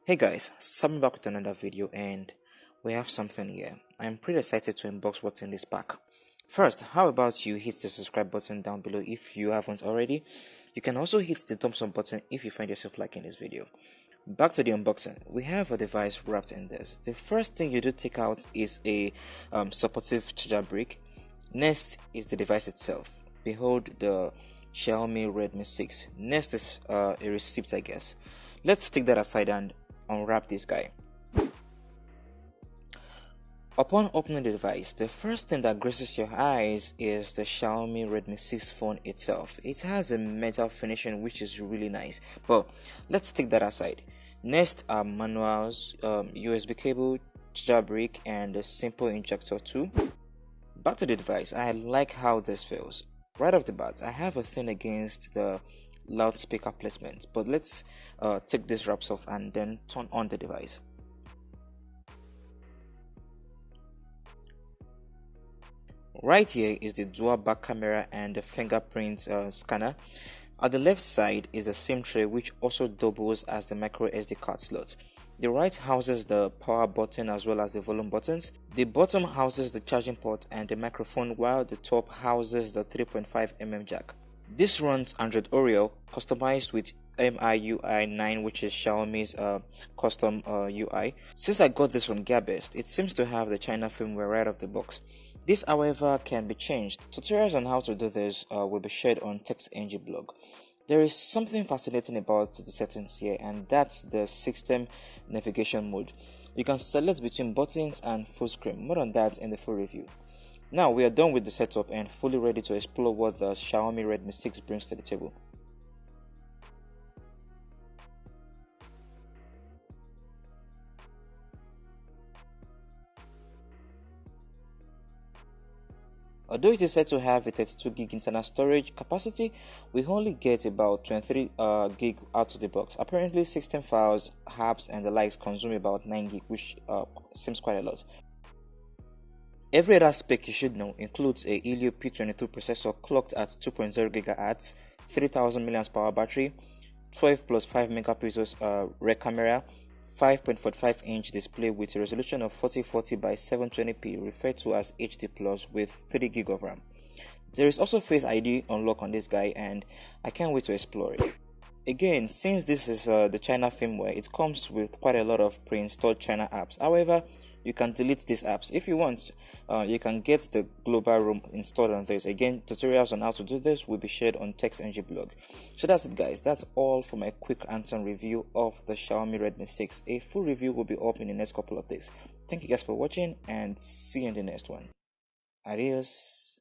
Hey guys, Sam back with another video and we have something here. I'm pretty excited to unbox what's in this pack. First, how about you hit the subscribe button down below if you haven't already. You can also hit the thumbs up button if you find yourself liking this video. Back to the unboxing, we have a device wrapped in this. The first thing you do take out is a supportive charger brick. Next is the device itself. Behold the Xiaomi Redmi 6. Next is a receipt, I guess. Let's take that aside and unwrap this guy. Upon opening the device, the first thing that graces your eyes is the Xiaomi Redmi 6 phone itself. It has a metal finishing which is really nice, but let's take that aside. Next are manuals, USB cable, charger brick, and a simple injector too. Back to the device, I like how this feels. Right off the bat, I have a thing against the loudspeaker placement, but let's take these wraps off and then turn on the device. Right here is the dual back camera and the fingerprint scanner. At the left side is the SIM tray, which also doubles as the micro SD card slot. The right houses the power button as well as the volume buttons. The bottom houses the charging port and the microphone, while the top houses the 3.5mm jack. This runs Android Oreo, customized with MIUI 9, which is Xiaomi's custom UI. Since I got this from Gearbest, it seems to have the China firmware right off the box. This, however, can be changed. Tutorials on how to do this will be shared on TechNG blog. There is something fascinating about the settings here, and that's the system navigation mode. You can select between buttons and full screen. More on that in the full review. Now we are done with the setup and fully ready to explore what the Xiaomi Redmi 6 brings to the table. Although it is said to have a 32GB internal storage capacity, we only get about 23GB out of the box. Apparently 16 files, apps and the likes consume about 9GB, which seems quite a lot. Every other spec you should know includes a Helio P23 processor clocked at 2.0 GHz, 3000 mAh battery, 12 plus 5 megapixels rear camera, 5.45-inch display with a resolution of 4040 by 720p referred to as HD Plus with 3GB of RAM. There is also Face ID unlock on this guy and I can't wait to explore it. Again, since this is the China firmware, it comes with quite a lot of pre-installed China apps. However, you can delete these apps. If you want, you can get the global ROM installed on this. Again, tutorials on how to do this will be shared on TechNG blog. So that's it guys, that's all for my quick hands-on review of the Xiaomi Redmi 6. A full review will be up in the next couple of days. Thank you guys for watching and see you in the next one. Adios.